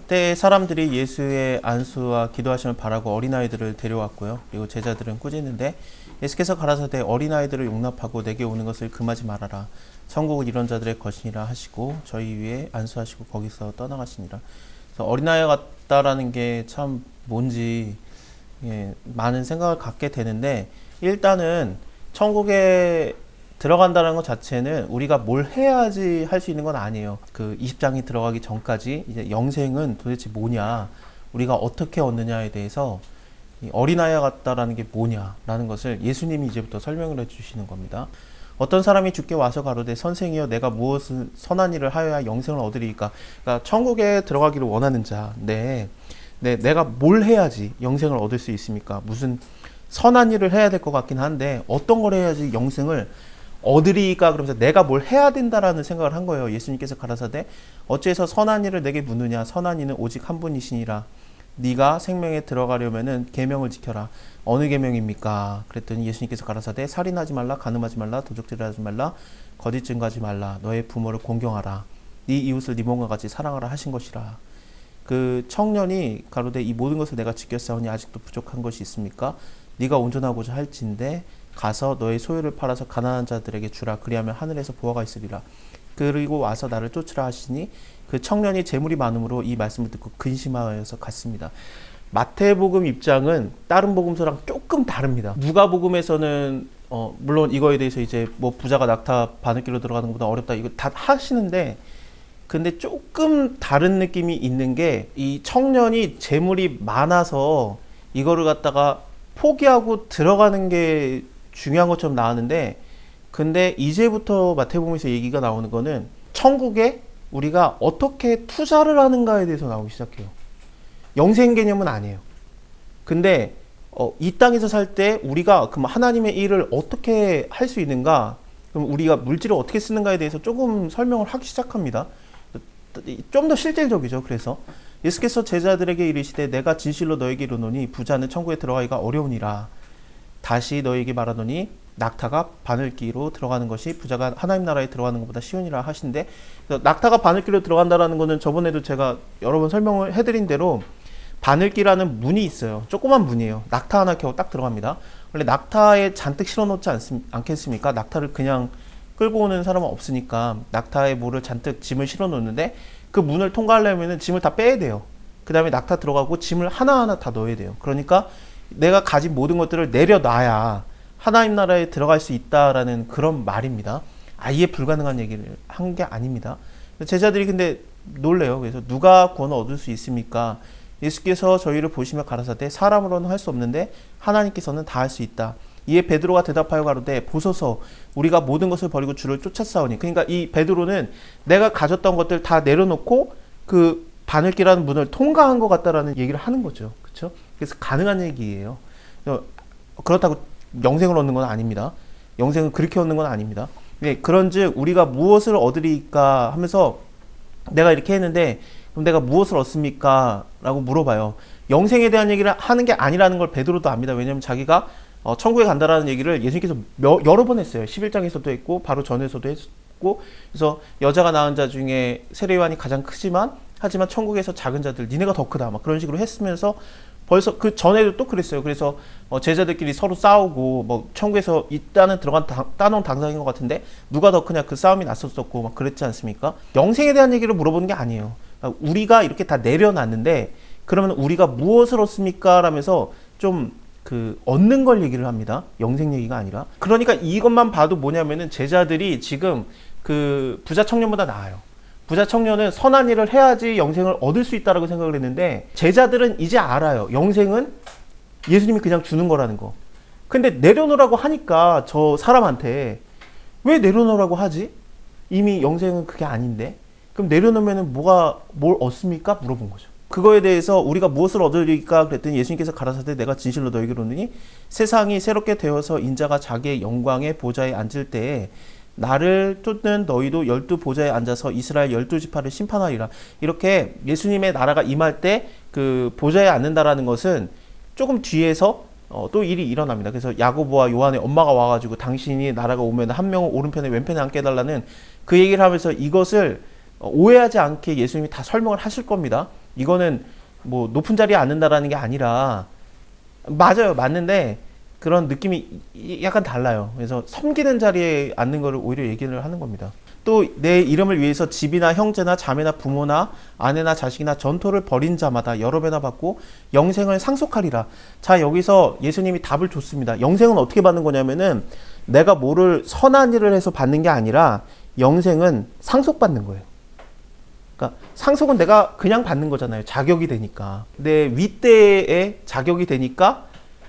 그때 사람들이 예수의 안수와 기도하심을 바라고 어린아이들을 데려왔고요. 그리고 제자들은 꾸짖는데 예수께서 가라사대 어린아이들을 용납하고 내게 오는 것을 금하지 말아라. 천국은 이런 자들의 것이니라 하시고 저희 위에 안수하시고 거기서 떠나가시니라. 그래서 어린아이 같다라는 게 참 뭔지 많은 생각을 갖게 되는데, 일단은 천국에 들어간다는 것 자체는 우리가 뭘 해야지 할 수 있는 건 아니에요. 그 20장이 들어가기 전까지 이제 영생은 도대체 뭐냐, 우리가 어떻게 얻느냐에 대해서 이 어린아이 같다라는 게 뭐냐라는 것을 예수님이 이제부터 설명을 해주시는 겁니다. 어떤 사람이 주께 와서 가로되 선생이여 내가 무엇을 선한 일을 하여야 영생을 얻으리이까. 그러니까 천국에 들어가기를 원하는 자, 내가 뭘 해야지 영생을 얻을 수 있습니까? 무슨 선한 일을 해야 될 것 같긴 한데 어떤 걸 해야지 영생을 얻으리까, 그러면서 내가 뭘 해야 된다라는 생각을 한 거예요. 예수님께서 가라사대 어째서 선한 일을 내게 묻느냐, 선한 이는 오직 한 분이시니라. 네가 생명에 들어가려면은 계명을 지켜라. 어느 계명입니까? 그랬더니 예수님께서 가라사대 살인하지 말라, 간음하지 말라, 도적질하지 말라, 거짓 증거하지 말라, 너의 부모를 공경하라, 네 이웃을 네 몸과 같이 사랑하라 하신 것이라. 그 청년이 가로되 이 모든 것을 내가 지켰사오니 아직도 부족한 것이 있습니까? 네가 온전하고자 할진대 가서 너의 소유를 팔아서 가난한 자들에게 주라. 그리하면 하늘에서 보화가 있으리라. 그리고 와서 나를 쫓으라 하시니 그 청년이 재물이 많음으로 이 말씀을 듣고 근심하여서 갔습니다. 마태복음 입장은 다른 복음서랑 조금 다릅니다. 누가복음에서는 물론 이거에 대해서 이제 뭐 부자가 낙타 바느길로 들어가는 것보다 어렵다 이거 다 하시는데, 근데 조금 다른 느낌이 있는 게 이 청년이 재물이 많아서 이거를 갖다가 포기하고 들어가는 게 중요한 것처럼 나왔는데, 근데 이제부터 마태복음에서 얘기가 나오는 거는 천국에 우리가 어떻게 투자를 하는가에 대해서 나오기 시작해요. 영생 개념은 아니에요. 근데 이 땅에서 살 때 우리가 그럼 하나님의 일을 어떻게 할 수 있는가, 그럼 우리가 물질을 어떻게 쓰는가에 대해서 조금 설명을 하기 시작합니다. 좀 더 실질적이죠. 그래서 예수께서 제자들에게 이르시되 내가 진실로 너에게 이르노니 부자는 천국에 들어가기가 어려우니라. 다시 너에게 말하노니 낙타가 바늘기로 들어가는 것이 부자가 하나님 나라에 들어가는 것보다 쉬우니라 하신데, 낙타가 바늘기로 들어간다라는 것은 저번에도 제가 여러 번 설명을 해드린 대로 바늘기라는 문이 있어요. 조그만 문이에요. 낙타 하나 겨우 딱 들어갑니다. 원래 낙타에 잔뜩 실어놓지 않겠습니까? 낙타를 그냥 끌고 오는 사람은 없으니까 낙타에 뭐를 잔뜩 짐을 실어놓는데, 그 문을 통과하려면 짐을 다 빼야 돼요. 그 다음에 낙타 들어가고 짐을 하나하나 다 넣어야 돼요. 그러니까 내가 가진 모든 것들을 내려놔야 하나님 나라에 들어갈 수 있다라는 그런 말입니다. 아예 불가능한 얘기를 한 게 아닙니다. 제자들이 근데 놀래요. 그래서 누가 구원을 얻을 수 있습니까? 예수께서 저희를 보시며 가라사대 사람으로는 할 수 없는데 하나님께서는 다 할 수 있다. 이에 베드로가 대답하여 가로되 보소서 우리가 모든 것을 버리고 주를 쫓았사오니. 그러니까 이 베드로는 내가 가졌던 것들 다 내려놓고 그 바늘기라는 문을 통과한 것 같다라는 얘기를 하는 거죠. 그렇죠? 그래서 가능한 얘기예요. 그렇다고 영생을 얻는 건 아닙니다. 영생은 그렇게 얻는 건 아닙니다. 그런즉 우리가 무엇을 얻으리까 하면서 내가 이렇게 했는데 그럼 내가 무엇을 얻습니까? 라고 물어봐요. 영생에 대한 얘기를 하는 게 아니라는 걸 베드로도 압니다. 왜냐하면 자기가 천국에 간다라는 얘기를 예수님께서 여러 번 했어요. 11장에서도 했고 바로 전에서도 했고, 그래서 여자가 낳은 자 중에 세례요한이 가장 크지만 하지만 천국에서 작은 자들 니네가 더 크다 막 그런 식으로 했으면서 벌써 그 전에도 또 그랬어요. 그래서 제자들끼리 서로 싸우고 뭐 천국에서 일단은 따놓은 당상인 것 같은데 누가 더 크냐 그 싸움이 났었었고 막 그랬지 않습니까? 영생에 대한 얘기를 물어보는 게 아니에요. 그러니까 우리가 이렇게 다 내려놨는데 그러면 우리가 무엇을 얻습니까? 라면서 좀 얻는 걸 얘기를 합니다. 영생 얘기가 아니라. 그러니까 이것만 봐도 뭐냐면은 제자들이 지금 그 부자 청년보다 나아요. 부자 청년은 선한 일을 해야지 영생을 얻을 수 있다라고 생각을 했는데 제자들은 이제 알아요. 영생은 예수님이 그냥 주는 거라는 거. 근데 내려놓으라고 하니까 저 사람한테 왜 내려놓으라고 하지? 이미 영생은 그게 아닌데. 그럼 내려놓으면 뭘 얻습니까? 물어본 거죠. 그거에 대해서 우리가 무엇을 얻으리까 그랬더니 예수님께서 가라사대 내가 진실로 너에게 이르노니 세상이 새롭게 되어서 인자가 자기의 영광의 보좌에 앉을 때에 나를 쫓는 너희도 12 보좌에 앉아서 이스라엘 12지파를 심판하리라. 이렇게 예수님의 나라가 임할 때 그 보좌에 앉는다라는 것은 조금 뒤에서 또 일이 일어납니다. 그래서 야고보와 요한의 엄마가 와가지고 당신이 나라가 오면 한 명은 오른편에 왼편에 앉게 해달라는 그 얘기를 하면서 이것을 오해하지 않게 예수님이 다 설명을 하실 겁니다. 이거는 뭐 높은 자리에 앉는다라는 게 아니라 맞아요. 맞는데 그런 느낌이 약간 달라요. 그래서 섬기는 자리에 앉는 거를 오히려 얘기를 하는 겁니다. 또 내 이름을 위해서 집이나 형제나 자매나 부모나 아내나 자식이나 전토를 벌인 자마다 여러 배나 받고 영생을 상속하리라. 자, 여기서 예수님이 답을 줬습니다. 영생은 어떻게 받는 거냐면은 내가 뭐를 선한 일을 해서 받는 게 아니라 영생은 상속받는 거예요. 그러니까 상속은 내가 그냥 받는 거잖아요. 자격이 되니까. 내 윗대에 자격이 되니까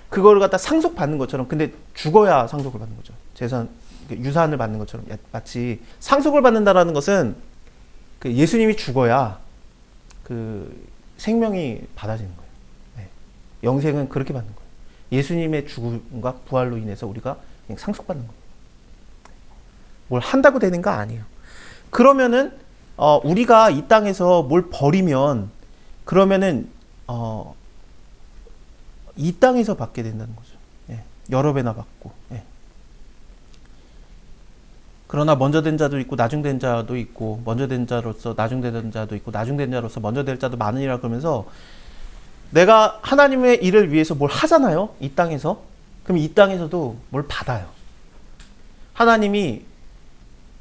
그거를 갖다 상속받는 것처럼. 근데 죽어야 상속을 받는 거죠. 재산, 유산을 받는 것처럼. 마치 상속을 받는다라는 것은 그 예수님이 죽어야 그 생명이 받아지는 거예요. 네. 영생은 그렇게 받는 거예요. 예수님의 죽음과 부활로 인해서 우리가 그냥 상속받는 거예요. 뭘 한다고 되는 거 아니에요. 그러면은 우리가 이 땅에서 뭘 버리면 그러면은 이 땅에서 받게 된다는 거죠. 예. 여러 배나 받고. 예. 그러나 먼저 된 자도 있고 나중된 자도 있고 먼저 된 자로서 나중된 자도 있고 나중된 자로서 먼저 될 자도 많으니라 그러면서 내가 하나님의 일을 위해서 뭘 하잖아요. 이 땅에서. 그럼 이 땅에서도 뭘 받아요. 하나님이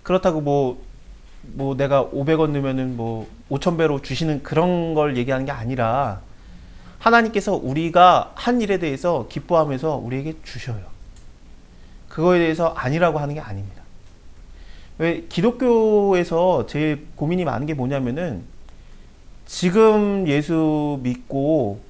그렇다고 뭐 내가 500원 넣으면은 뭐 5,000배로 주시는 그런 걸 얘기하는 게 아니라 하나님께서 우리가 한 일에 대해서 기뻐하면서 우리에게 주셔요. 그거에 대해서 아니라고 하는 게 아닙니다. 왜 기독교에서 제일 고민이 많은 게 뭐냐면은 지금 예수 믿고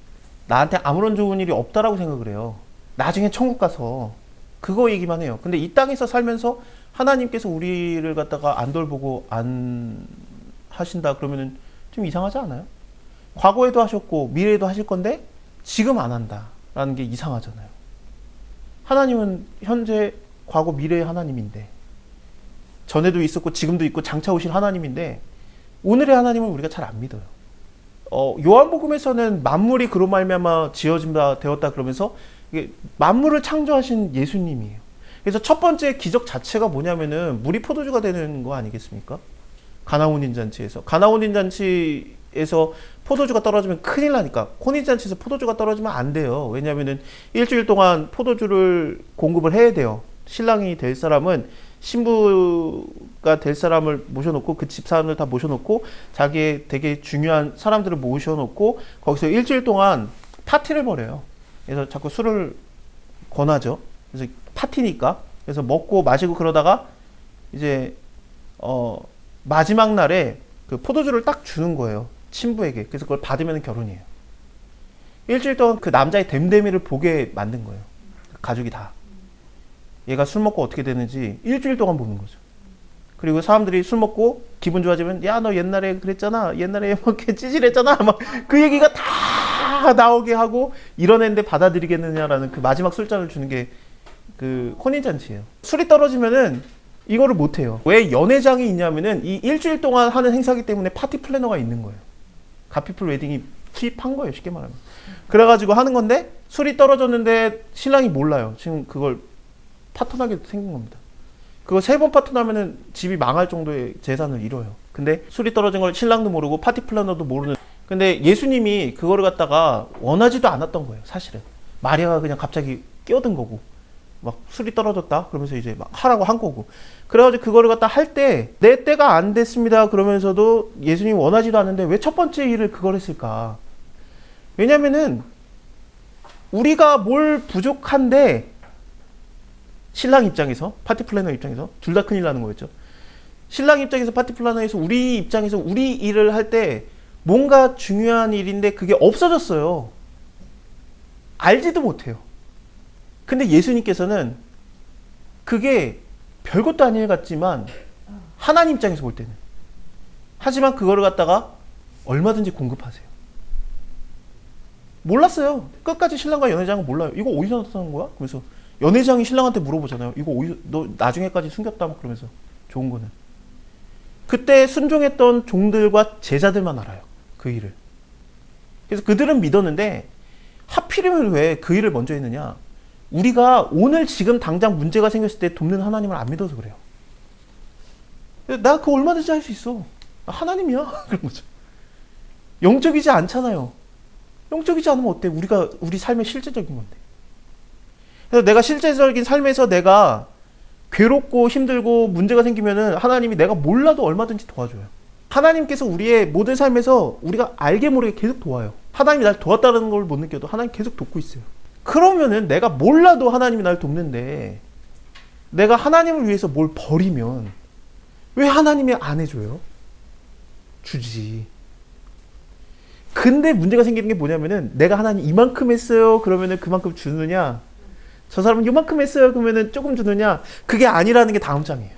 나한테 아무런 좋은 일이 없다라고 생각을 해요. 나중에 천국 가서 그거 얘기만 해요. 근데 이 땅에서 살면서 하나님께서 우리를 갖다가 안 돌보고 안 하신다 그러면은 좀 이상하지 않아요? 과거에도 하셨고 미래에도 하실 건데 지금 안 한다라는 게 이상하잖아요. 하나님은 현재, 과거, 미래의 하나님인데 전에도 있었고 지금도 있고 장차 오실 하나님인데 오늘의 하나님은 우리가 잘 안 믿어요. 요한복음에서는 만물이 그로 말미암아 지어진다 되었다 그러면서 이게 만물을 창조하신 예수님이에요. 그래서 첫 번째 기적 자체가 뭐냐면은 물이 포도주가 되는 거 아니겠습니까? 가나 혼인잔치에서. 가나 혼인잔치에서 포도주가 떨어지면 큰일 나니까. 혼인잔치에서 포도주가 떨어지면 안 돼요. 왜냐면은 일주일 동안 포도주를 공급을 해야 돼요. 신랑이 될 사람은 신부가 될 사람을 모셔놓고 그 집 사람들 다 모셔놓고 자기의 되게 중요한 사람들을 모셔놓고 거기서 일주일 동안 파티를 벌여요. 그래서 자꾸 술을 권하죠. 그래서 파티니까. 그래서 먹고 마시고 그러다가 이제 마지막 날에 그 포도주를 딱 주는 거예요. 신부에게. 그래서 그걸 받으면 결혼이에요. 일주일 동안 그 남자의 됨됨이를 보게 만든 거예요. 가족이 다. 얘가 술 먹고 어떻게 되는지 일주일 동안 보는 거죠. 그리고 사람들이 술 먹고 기분 좋아지면 야, 너 옛날에 그랬잖아. 옛날에 막 이렇게 찌질했잖아. 막 그 얘기가 다 나오게 하고 이런 애인데 받아들이겠느냐라는 그 마지막 술잔을 주는 게 그 혼인잔치예요. 술이 떨어지면은 이거를 못 해요. 왜 연회장이 있냐면은 이 일주일 동안 하는 행사기 때문에 파티 플래너가 있는 거예요. 가피풀 웨딩이 투입한 거예요. 쉽게 말하면. 그래가지고 하는 건데 술이 떨어졌는데 신랑이 몰라요. 지금 그걸 파토나게 생긴 겁니다. 그거 3번 파토나면은 집이 망할 정도의 재산을 잃어요. 근데 술이 떨어진 걸 신랑도 모르고 파티 플래너도 모르는. 근데 예수님이 그거를 갖다가 원하지도 않았던 거예요. 사실은. 마리아가 그냥 갑자기 끼어든 거고. 막 술이 떨어졌다 그러면서 이제 막 하라고 한 거고. 그래가지고 그거를 갖다 할 때 내 때가 안 됐습니다 그러면서도 예수님이 원하지도 않는데 왜 첫 번째 일을 그걸 했을까? 왜냐면은 우리가 뭘 부족한데 신랑 입장에서, 파티 플래너 입장에서 둘 다 큰일 나는 거였죠. 신랑 입장에서, 파티 플래너에서 우리 입장에서 우리 일을 할 때 뭔가 중요한 일인데 그게 없어졌어요. 알지도 못해요. 근데 예수님께서는 그게 별것도 아닌 일 같지만 하나님 입장에서 볼 때는, 하지만 그거를 갖다가 얼마든지 공급하세요. 몰랐어요. 끝까지 신랑과 연회장은 몰라요. 이거 어디서 나타난 거야? 그래서 연회장이 신랑한테 물어보잖아요. 이거 어디서, 너 나중에까지 숨겼다 막 그러면서. 좋은 거는 그때 순종했던 종들과 제자들만 알아요. 그 일을. 그래서 그들은 믿었는데 하필이면 왜 그 일을 먼저 했느냐? 우리가 오늘 지금 당장 문제가 생겼을 때 돕는 하나님을 안 믿어서 그래요. 나 그거 얼마든지 할 수 있어. 나 하나님이야. 그런 거죠. 영적이지 않잖아요. 영적이지 않으면 어때? 우리 삶의 실제적인 건데. 그래서 내가 실제적인 삶에서 내가 괴롭고 힘들고 문제가 생기면은 하나님이 내가 몰라도 얼마든지 도와줘요. 하나님께서 우리의 모든 삶에서 우리가 알게 모르게 계속 도와요. 하나님이 날 도왔다는 걸 못 느껴도 하나님 계속 돕고 있어요. 그러면은 내가 몰라도 하나님이 날 돕는데 내가 하나님을 위해서 뭘 버리면 왜 하나님이 안 해줘요? 주지. 근데 문제가 생기는 게 뭐냐면은 내가 하나님 이만큼 했어요. 그러면은 그만큼 주느냐? 저 사람은 이만큼 했어요. 그러면은 조금 주느냐? 그게 아니라는 게 다음 장이에요.